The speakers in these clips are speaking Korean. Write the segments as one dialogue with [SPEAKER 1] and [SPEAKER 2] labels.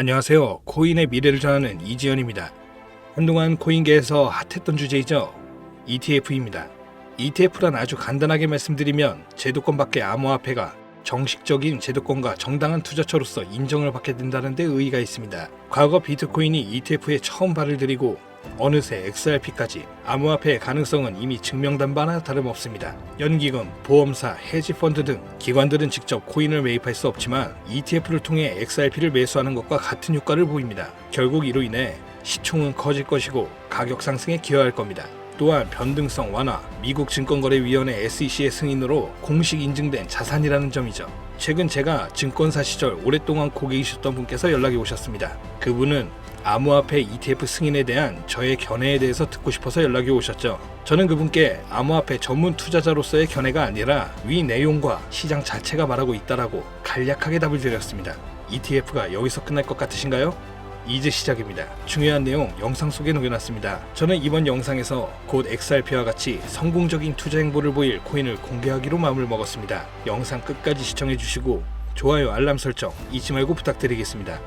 [SPEAKER 1] 안녕하세요. 코인의 미래를 전하는 이지연입니다. 한동안 코인계에서 핫했던 주제이죠. ETF입니다. ETF란 아주 간단하게 말씀드리면 제도권밖에 암호화폐가 정식적인 제도권과 정당한 투자처로서 인정을 받게 된다는 데 의의가 있습니다. 과거 비트코인이 ETF에 처음 발을 들이고 어느새 XRP까지 암호화폐의 가능성은 이미 증명된 바나 다름없습니다. 연기금, 보험사, 헤지펀드 등 기관들은 직접 코인을 매입할 수 없지만 ETF를 통해 XRP를 매수하는 것과 같은 효과를 보입니다. 결국 이로 인해 시총은 커질 것이고 가격 상승에 기여할 겁니다. 또한 변동성 완화, 미국 증권거래위원회 SEC의 승인으로 공식 인증된 자산이라는 점이죠. 최근 제가 증권사 시절 오랫동안 고객이셨던 분께서 연락이 오셨습니다. 그분은 암호화폐 ETF 승인에 대한 저의 견해에 대해서 듣고 싶어서 연락이 오셨죠. 저는 그분께 암호화폐 전문 투자자로서의 견해가 아니라 위 내용과 시장 자체가 말하고 있다라고 간략하게 답을 드렸습니다. ETF가 여기서 끝날 것 같으신가요? 이제 시작입니다. 중요한 내용 영상 속에 녹여놨습니다. 저는 이번 영상에서 곧 XRP와 같이 성공적인 투자 행보를 보일 코인을 공개하기로 마음을 먹었습니다. 영상 끝까지 시청해주시고 좋아요, 알람 설정 잊지 말고 부탁드리겠습니다.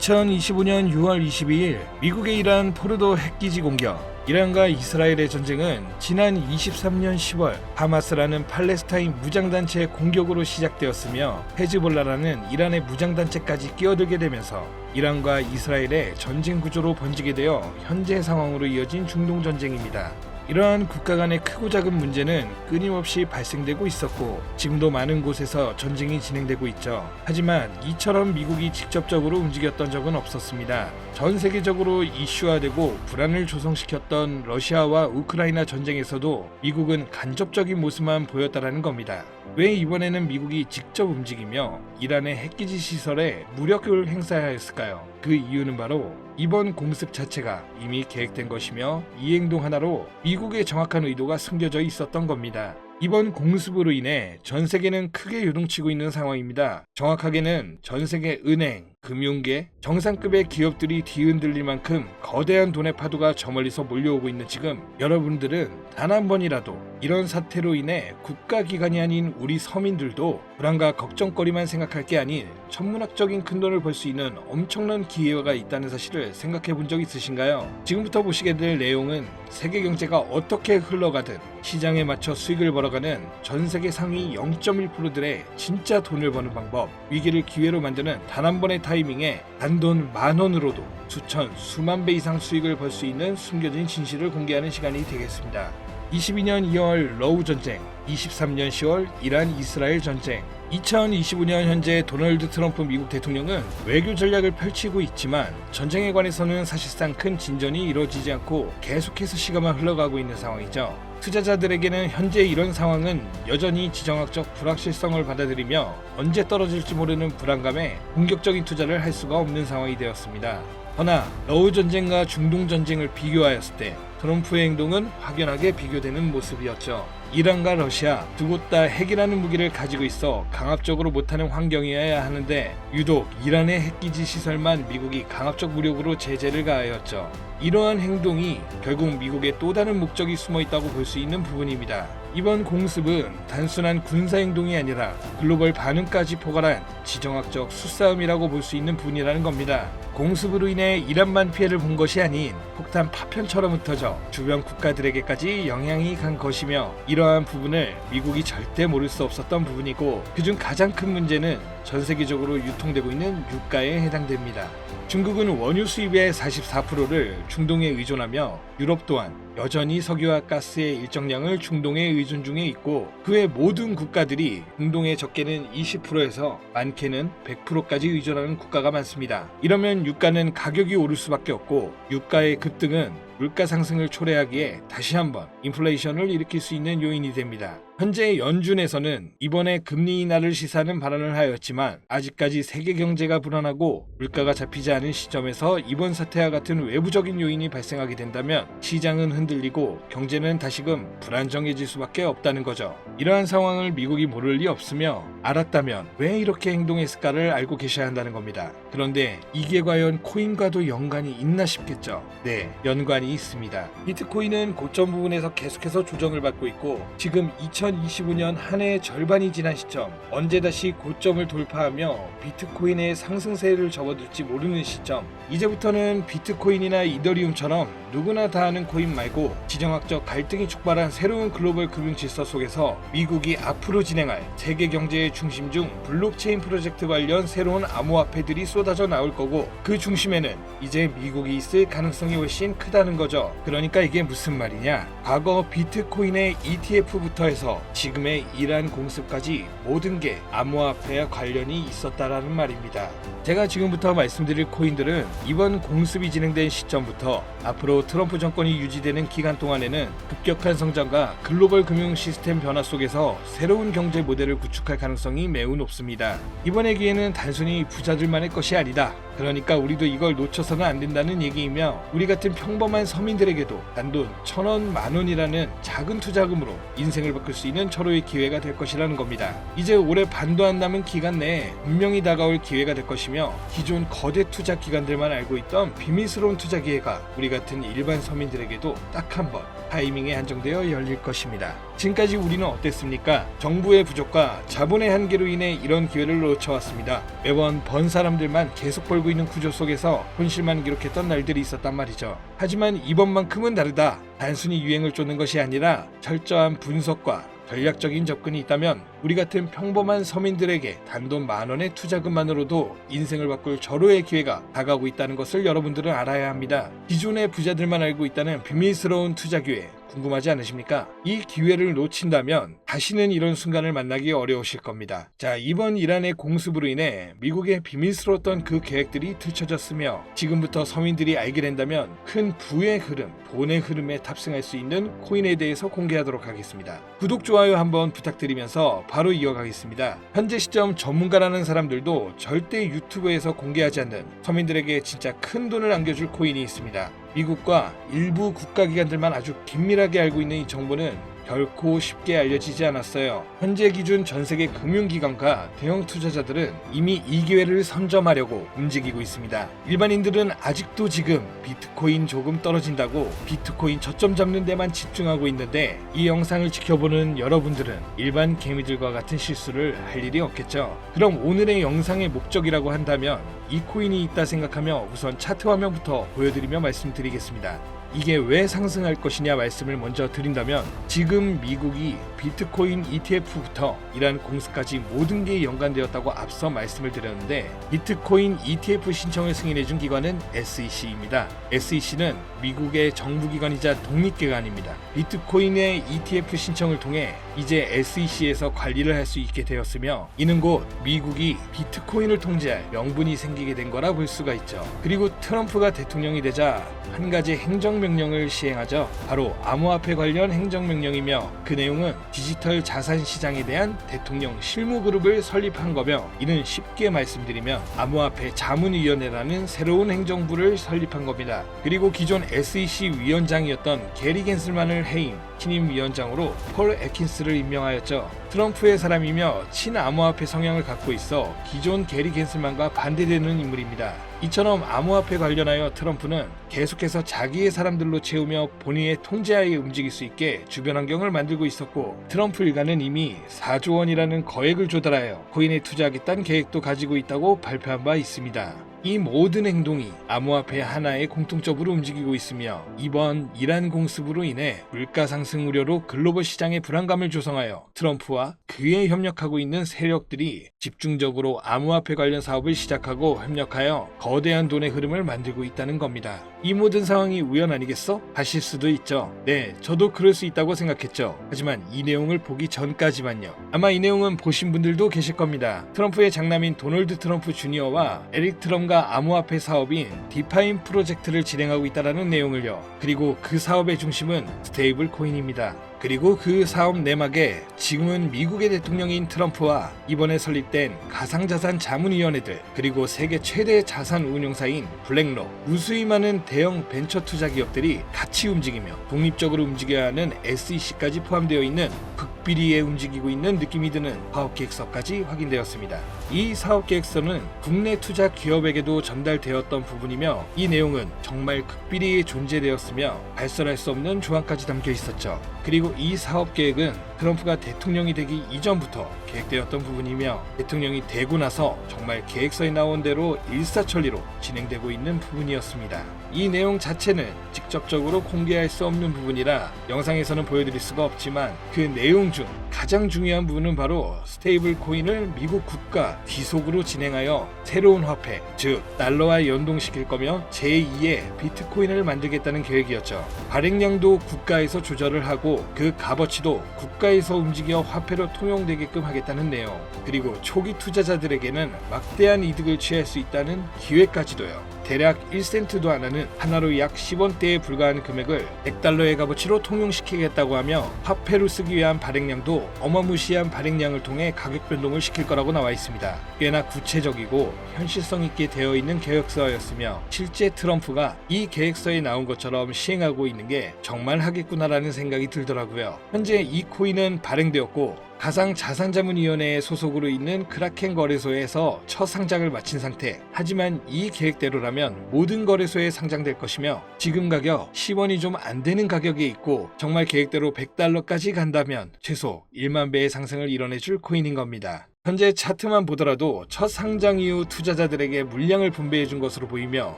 [SPEAKER 1] 2025년 6월 22일 미국의 이란 포르도 핵기지 공격. 이란과 이스라엘의 전쟁은 지난 23년 10월 하마스라는 팔레스타인 무장단체의 공격으로 시작되었으며 헤즈볼라라는 이란의 무장단체까지 끼어들게 되면서 이란과 이스라엘의 전쟁 구조로 번지게 되어 현재 상황으로 이어진 중동전쟁입니다. 이러한 국가 간의 크고 작은 문제는 끊임없이 발생되고 있었고 지금도 많은 곳에서 전쟁이 진행되고 있죠. 하지만 이처럼 미국이 직접적으로 움직였던 적은 없었습니다. 전 세계적으로 이슈화되고 불안을 조성시켰던 러시아와 우크라이나 전쟁에서도 미국은 간접적인 모습만 보였다라는 겁니다. 왜 이번에는 미국이 직접 움직이며 이란의 핵기지 시설에 무력을 행사하였을까요? 그 이유는 바로 이번 공습 자체가 이미 계획된 것이며 이 행동 하나로 미국의 정확한 의도가 숨겨져 있었던 겁니다. 이번 공습으로 인해 전 세계는 크게 요동치고 있는 상황입니다. 정확하게는 전 세계 은행, 금융계, 정상급의 기업들이 뒤흔들릴 만큼 거대한 돈의 파도가 저 멀리서 몰려오고 있는 지금 여러분들은 단 한 번이라도 이런 사태로 인해 국가기관이 아닌 우리 서민들도 불안과 걱정거리만 생각할 게 아닌 천문학적인 큰돈을 벌 수 있는 엄청난 기회가 있다는 사실을 생각해 본 적 있으신가요? 지금부터 보시게 될 내용은 세계 경제가 어떻게 흘러가든 시장에 맞춰 수익을 벌어가는 전 세계 상위 0.1%들의 진짜 돈을 버는 방법, 위기를 기회로 만드는 단 한 번의 타이밍에 단돈 10,000원으로도 수천, 수만 배 이상 수익을 벌 수 있는 숨겨진 진실을 공개하는 시간이 되겠습니다. 22년 2월 러우 전쟁, 23년 10월 이란 이스라엘 전쟁, 2025년 현재 도널드 트럼프 미국 대통령은 외교 전략을 펼치고 있지만 전쟁에 관해서는 사실상 큰 진전이 이루어지지 않고 계속해서 시간만 흘러가고 있는 상황이죠. 투자자들에게는 현재 이런 상황은 여전히 지정학적 불확실성을 받아들이며 언제 떨어질지 모르는 불안감에 공격적인 투자를 할 수가 없는 상황이 되었습니다. 허나 러우 전쟁과 중동 전쟁을 비교하였을 때 트럼프의 행동은 확연하게 비교되는 모습이었죠. 이란과 러시아 두 곳 다 핵이라는 무기를 가지고 있어 강압적으로 못하는 환경이어야 하는데 유독 이란의 핵기지 시설만 미국이 강압적 무력으로 제재를 가하였죠. 이러한 행동이 결국 미국의 또 다른 목적이 숨어 있다고 볼 수 있는 부분입니다. 이번 공습은 단순한 군사행동이 아니라 글로벌 반응까지 포괄한 지정학적 수싸움이라고 볼 수 있는 부분이라는 겁니다. 공습으로 인해 이란만 피해를 본 것이 아닌 폭탄 파편처럼 흩어져 주변 국가들에게까지 영향이 간 것이며 이러한 부분을 미국이 절대 모를 수 없었던 부분이고 그중 가장 큰 문제는 전 세계적으로 유통되고 있는 유가에 해당됩니다. 중국은 원유 수입의 44%를 중동에 의존하며 유럽 또한 여전히 석유와 가스의 일정량을 중동에 의존 중에 있고 그 외 모든 국가들이 중동의 적게는 20%에서 많게는 100%까지 의존하는 국가가 많습니다. 이러면 유가는 가격이 오를 수밖에 없고 유가의 급등은 물가 상승을 초래하기에 다시 한번 인플레이션을 일으킬 수 있는 요인이 됩니다. 현재 연준에서는 이번에 금리 인하를 시사하는 발언을 하였지만 아직까지 세계 경제가 불안하고 물가가 잡히지 않은 시점에서 이번 사태와 같은 외부적인 요인이 발생하게 된다면 시장은 흔들리고 경제는 다시금 불안정해질 수밖에 없다는 거죠. 이러한 상황을 미국이 모를 리 없으며 알았다면 왜 이렇게 행동했을까를 알고 계셔야 한다는 겁니다. 그런데 이게 과연 코인과도 연관이 있나 싶겠죠. 네, 연관이 논란이 있습니다. 비트코인은 고점 부분에서 계속해서 조정을 받고 있고 지금 2025년 한 해의 절반이 지난 시점, 언제 다시 고점을 돌파하며 비트코인의 상승세를 접어들지 모르는 시점, 이제부터는 비트코인이나 이더리움처럼 누구나 다 아는 코인 말고 지정학적 갈등이 촉발한 새로운 글로벌 금융 질서 속에서 미국이 앞으로 진행할 세계 경제의 중심 중 블록체인 프로젝트 관련 새로운 암호화폐들이 쏟아져 나올 거고, 그 중심에는 이제 미국이 있을 가능성이 훨씬 크다는 거죠. 그러니까 이게 무슨 말이냐? 과거 비트코인의 ETF부터 해서 지금의 이란 공습까지 모든 게 암호화폐와 관련이 있었다라는 말입니다. 제가 지금부터 말씀드릴 코인들은 이번 공습이 진행된 시점부터 앞으로 트럼프 정권이 유지되는 기간 동안에는 급격한 성장과 글로벌 금융 시스템 변화 속에서 새로운 경제 모델을 구축할 가능성이 매우 높습니다. 이번의 기회는 단순히 부자들만의 것이 아니다. 그러니까 우리도 이걸 놓쳐서는 안 된다는 얘기이며, 우리 같은 평범한 서민들에게도 단돈 1,000원, 10,000원이라는 작은 투자금으로 인생을 바꿀 수 있는 절호의 기회가 될 것이라는 겁니다. 이제 올해 반도 안 남은 기간 내에 분명히 다가올 기회가 될 것이며, 기존 거대 투자 기관들만 알고 있던 비밀스러운 투자 기회가 우리 같은 일반 서민들에게도 딱 한 번 타이밍에 한정되어 열릴 것입니다. 지금까지 우리는 어땠습니까? 정부의 부족과 자본의 한계로 인해 이런 기회를 놓쳐왔습니다. 매번 번 사람들만 계속 벌고 있는 구조 속에서 손실만 기록했던 날들이 있었단 말이죠. 하지만 이번만큼은 다르다. 단순히 유행을 쫓는 것이 아니라 철저한 분석과 전략적인 접근이 있다면 우리 같은 평범한 서민들에게 단돈 10,000원의 투자금만으로도 인생을 바꿀 절호의 기회가 다가오고 있다는 것을 여러분들은 알아야 합니다. 기존의 부자들만 알고 있다는 비밀스러운 투자 기회, 궁금하지 않으십니까? 이 기회를 놓친다면 다시는 이런 순간을 만나기 어려우실 겁니다. 자, 이번 이란의 공습으로 인해 미국의 비밀스러웠던 그 계획들이 들춰졌으며, 지금부터 서민들이 알게 된다면 큰 부의 흐름, 돈의 흐름에 탑승할 수 있는 코인에 대해서 공개하도록 하겠습니다. 구독, 좋아요 한번 부탁드리면서 바로 이어가겠습니다. 현재 시점 전문가라는 사람들도 절대 유튜브에서 공개하지 않는 서민들에게 진짜 큰 돈을 안겨줄 코인이 있습니다. 미국과 일부 국가기관들만 아주 긴밀하게 알고 있는 이 정보는 결코 쉽게 알려지지 않았어요. 현재 기준 전세계 금융기관과 대형 투자자들은 이미 이 기회를 선점하려고 움직이고 있습니다. 일반인들은 아직도 지금 비트코인 조금 떨어진다고 비트코인 저점 잡는 데만 집중하고 있는데, 이 영상을 지켜보는 여러분들은 일반 개미들과 같은 실수를 할 일이 없겠죠. 그럼 오늘의 영상의 목적이라고 한다면 이 코인이 있다 생각하며 우선 차트 화면부터 보여드리며 말씀드리겠습니다. 이게 왜 상승할 것이냐 말씀을 먼저 드린다면, 지금 미국이 비트코인 ETF부터 이란 공습까지 모든 게 연관되었다고 앞서 말씀을 드렸는데, 비트코인 ETF 신청을 승인해준 기관은 SEC입니다. SEC는 미국의 정부기관이자 독립기관입니다. 비트코인의 ETF 신청을 통해 이제 SEC에서 관리를 할 수 있게 되었으며, 이는 곧 미국이 비트코인을 통제할 명분이 생기게 된 거라 볼 수가 있죠. 그리고 트럼프가 대통령이 되자 한 가지 행정명령을 시행하죠. 바로 암호화폐 관련 행정명령이며, 그 내용은 디지털 자산 시장에 대한 대통령 실무그룹을 설립한 거며, 이는 쉽게 말씀드리면 암호화폐 자문위원회라는 새로운 행정부를 설립한 겁니다. 그리고 기존 SEC 위원장이었던 게리 겐슬만을 해임 신임 위원장으로 폴 애킨스를 임명하였죠. 트럼프의 사람이며 친암호화폐 성향을 갖고 있어 기존 게리 겐슬만과 반대되는 인물입니다. 이처럼 암호화폐 관련하여 트럼프는 계속해서 자기의 사람들로 채우며 본인의 통제하에 움직일 수 있게 주변 환경을 만들고 있었고, 트럼프 일가는 이미 4조 원이라는 거액을 조달하여 코인에 투자하겠다는 계획도 가지고 있다고 발표한 바 있습니다. 이 모든 행동이 암호화폐 하나에 공통적으로 움직이고 있으며, 이번 이란 공습으로 인해 물가 상승 우려로 글로벌 시장의 불안감을 조성하여 트럼프와 그에 협력하고 있는 세력들이 집중적으로 암호화폐 관련 사업을 시작하고 협력하여 거대한 돈의 흐름을 만들고 있다는 겁니다. 이 모든 상황이 우연 아니겠어? 하실 수도 있죠. 네, 저도 그럴 수 있다고 생각했죠. 하지만 이 내용을 보기 전까지만요. 아마 이 내용은 보신 분들도 계실 겁니다. 트럼프의 장남인 도널드 트럼프 주니어와 에릭 트럼과 암호화폐 사업인 디파인 프로젝트를 진행하고 있다는 내용을요. 그리고 그 사업의 중심은 스테이블 코인입니다. 그리고 그 사업 내막에 지금은 미국의 대통령인 트럼프와 이번에 설립된 가상자산 자문위원회들, 그리고 세계 최대 자산 운용사인 블랙록, 무수히 많은 대형 벤처 투자 기업들이 같이 움직이며 독립적으로 움직여야 하는 SEC까지 포함되어 있는 극비리에 움직이고 있는 느낌이 드는 사업계획서까지 확인되었습니다. 이 사업계획서는 국내 투자 기업에게도 전달되었던 부분이며, 이 내용은 정말 극비리에 존재되었으며 발설할 수 없는 조항까지 담겨 있었죠. 그리고 이 사업계획은 트럼프가 대통령이 되기 이전부터 계획되었던 부분이며, 대통령이 되고 나서 정말 계획서에 나온 대로 일사천리로 진행되고 있는 부분이었습니다. 이 내용 자체는 직접적으로 공개할 수 없는 부분이라 영상에서는 보여드릴 수가 없지만, 그 내용 중 가장 중요한 부분은 바로 스테이블 코인을 미국 국가 귀속으로 진행하여 새로운 화폐, 즉 달러와 연동시킬 거며 제2의 비트코인을 만들겠다는 계획이었죠. 발행량도 국가에서 조절을 하고 그 값어치도 국가에서 움직여 화폐로 통용되게끔 하겠다는 내용, 그리고 초기 투자자들에게는 막대한 이득을 취할 수 있다는 기회까지도요. 대략 1센트도 안 하는 하나로 약 10원대에 불과한 금액을 100달러의 값어치로 통용시키겠다고 하며, 화폐로 쓰기 위한 발행량도 어마무시한 발행량을 통해 가격 변동을 시킬 거라고 나와 있습니다. 꽤나 구체적이고 현실성 있게 되어 있는 계획서였으며, 실제 트럼프가 이 계획서에 나온 것처럼 시행하고 있는 게 정말 하겠구나라는 생각이 들더라고요. 현재 이 코인은 발행되었고 가상자산자문위원회의 소속으로 있는 크라켄 거래소에서 첫 상장을 마친 상태. 하지만 이 계획대로라면 모든 거래소에 상장될 것이며, 지금 가격 10원이 좀 안 되는 가격에 있고 정말 계획대로 100달러까지 간다면 최소 1만 배의 상승을 이뤄내줄 코인인 겁니다. 현재 차트만 보더라도 첫 상장 이후 투자자들에게 물량을 분배해준 것으로 보이며,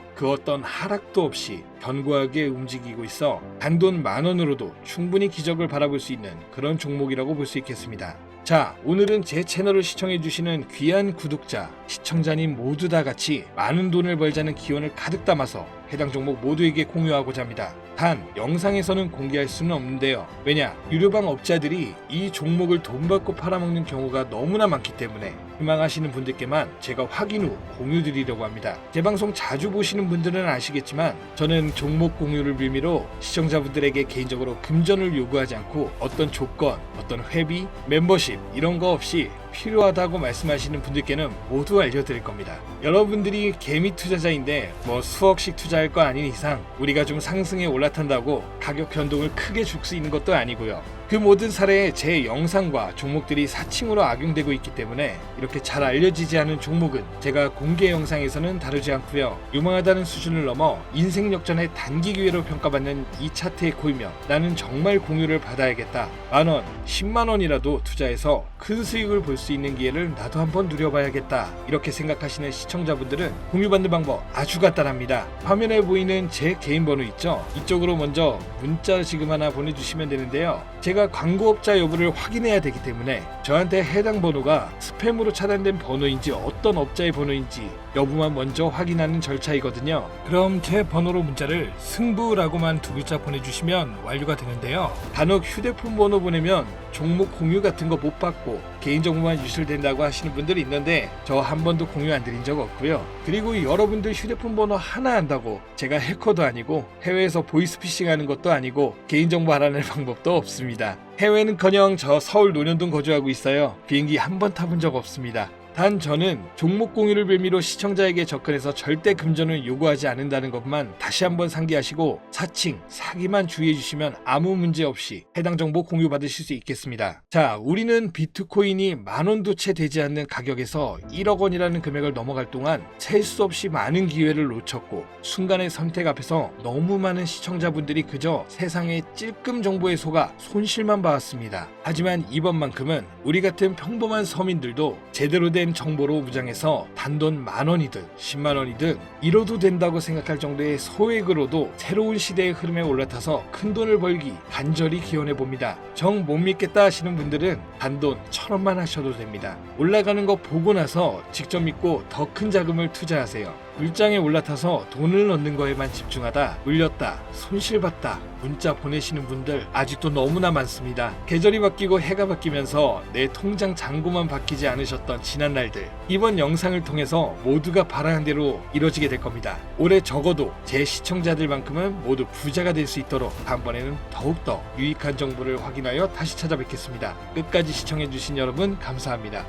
[SPEAKER 1] 그 어떤 하락도 없이 견고하게 움직이고 있어 단돈 10,000원으로도 충분히 기적을 바라볼 수 있는 그런 종목이라고 볼 수 있겠습니다. 자, 오늘은 제 채널을 시청해주시는 귀한 구독자, 시청자님 모두 다 같이 많은 돈을 벌자는 기원을 가득 담아서 해당 종목 모두에게 공유하고자 합니다. 단 영상에서는 공개할 수는 없는데요. 왜냐? 유료방 업자들이 이 종목을 돈 받고 팔아먹는 경우가 너무나 많기 때문에 희망하시는 분들께만 제가 확인 후 공유드리려고 합니다. 제 방송 자주 보시는 분들은 아시겠지만, 저는 종목 공유를 빌미로 시청자분들에게 개인적으로 금전을 요구하지 않고 어떤 조건, 어떤 회비, 멤버십 이런 거 없이 필요하다고 말씀하시는 분들께는 모두 알려드릴 겁니다. 여러분들이 개미 투자자인데 뭐 수억씩 투자할 거 아닌 이상 우리가 좀 상승에 올라탄다고 가격 변동을 크게 줄 수 있는 것도 아니고요. 그 모든 사례에 제 영상과 종목들이 사칭으로 악용되고 있기 때문에 이렇게 잘 알려지지 않은 종목은 제가 공개 영상에서는 다루지 않고요. 유망하다는 수준을 넘어 인생 역전의 단기 기회로 평가받는 이 차트에 고이며 나는 정말 공유를 받아야겠다. 10,000원, 100,000원이라도 투자해서 큰 수익을 볼 수 있는 기회를 나도 한번 누려봐야겠다. 이렇게 생각하시는 시청자분들은 공유받는 방법 아주 간단합니다. 화면에 보이는 제 개인 번호 있죠? 이쪽으로 먼저 문자 지금 하나 보내주시면 되는데요. 제가 광고업자 여부를 확인해야 되기 때문에 저한테 해당 번호가 스팸으로 차단된 번호인지 어떤 업자의 번호인지 여부만 먼저 확인하는 절차이거든요. 그럼 제 번호로 문자를 승부라고만 2글자 보내주시면 완료가 되는데요. 간혹 휴대폰 번호 보내면 종목 공유 같은 거 못 받고 개인정보만 유출된다고 하시는 분들이 있는데 저 한 번도 공유 안 드린 적 없고요. 그리고 여러분들 휴대폰 번호 하나 안다고 제가 해커도 아니고 해외에서 보이스피싱 하는 것도 아니고 개인정보 알아낼 방법도 없습니다. 해외는커녕 저 서울 논현동 거주하고 있어요. 비행기 한 번 타본 적 없습니다. 단 저는 종목 공유를 빌미로 시청자에게 접근해서 절대 금전을 요구하지 않는다는 것만 다시 한번 상기하시고 사칭, 사기만 주의해 주시면 아무 문제 없이 해당 정보 공유받으실 수 있겠습니다. 자, 우리는 비트코인이 10,000원도 채 되지 않는 가격에서 1억 원이라는 금액을 넘어갈 동안 셀 수 없이 많은 기회를 놓쳤고 순간의 선택 앞에서 너무 많은 시청자분들이 그저 세상의 찔끔 정보에 속아 손실만 봐왔습니다. 하지만 이번만큼은 우리 같은 평범한 서민들도 제대로 된 정보로 무장해서 단돈 10,000원이든 100,000원이든 잃어도 된다고 생각할 정도의 소액으로도 새로운 시대의 흐름에 올라타서 큰 돈을 벌기 간절히 기원해 봅니다. 정 못 믿겠다 하시는 분들은 단돈 1,000원만 하셔도 됩니다. 올라가는 거 보고 나서 직접 믿고 더 큰 자금을 투자하세요. 불장에 올라타서 돈을 넣는 거에만 집중하다 물렸다, 손실봤다, 문자 보내시는 분들 아직도 너무나 많습니다. 계절이 바뀌고 해가 바뀌면서 내 통장 잔고만 바뀌지 않으셨던 지난 날들, 이번 영상을 통해서 모두가 바라는 대로 이뤄지게 될 겁니다. 올해 적어도 제 시청자들만큼은 모두 부자가 될 수 있도록 다음번에는 더욱더 유익한 정보를 확인하여 다시 찾아뵙겠습니다. 끝까지 시청해주신 여러분 감사합니다.